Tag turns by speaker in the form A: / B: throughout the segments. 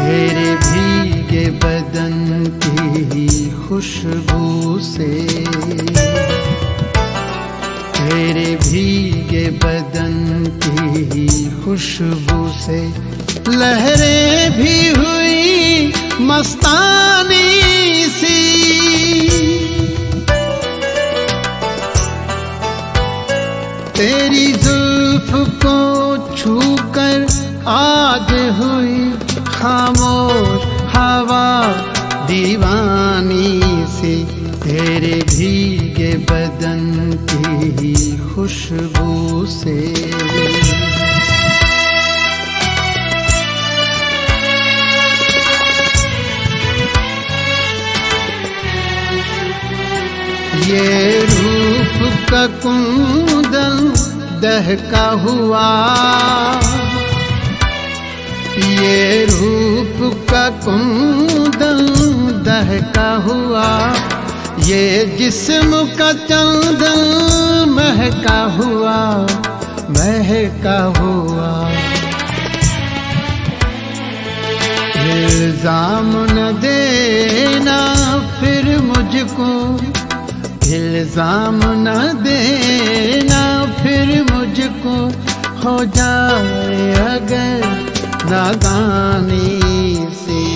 A: तेरे भीगे बदन की खुशबू से, तेरे भीगे बदन की खुशबू से लहरें भी हुई मस्तानी सी। तेरी जुल्फ को छूकर आज हुई खामोश हवा दीवानी सी। तेरे भीगे बदन की खुशबू से। ये रूप का कुंदन दहका हुआ, ये रूप का कुंदन दहका हुआ, ये जिस्म का चंदन महका हुआ, महका हुआ। इल्जाम न देना फिर मुझको, इल्जाम न देना फिर मुझको, हो जाए अगर नादानी से।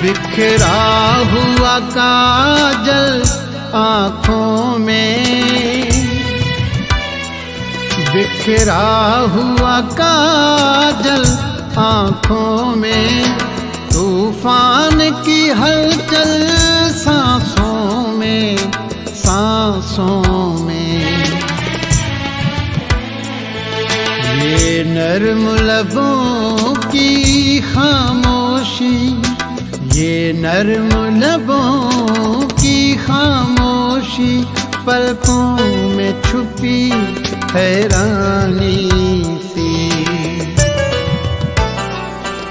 A: बिखरा हुआ काजल आँखों में, बिखरा हुआ काजल आँखों में, तूफान की हलचल सांसों में, सांसों में। ये नर्म लबों की खामोशी, ये नर्म लबों की खामोशी, पलकों में छुपी हैरानी सी।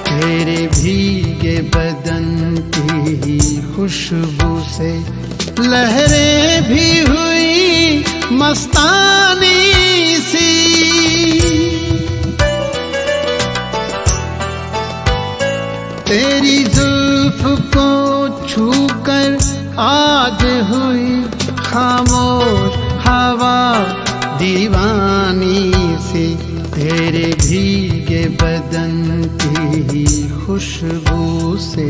A: तेरे भीगे बदन की खुशबू से लहरें भी हुई मस्तानी सी। तेरी जुल्फ को छूकर आज हुई खामोश हवा दीवानी सी। तेरे भीगे बदन की खुशबू से।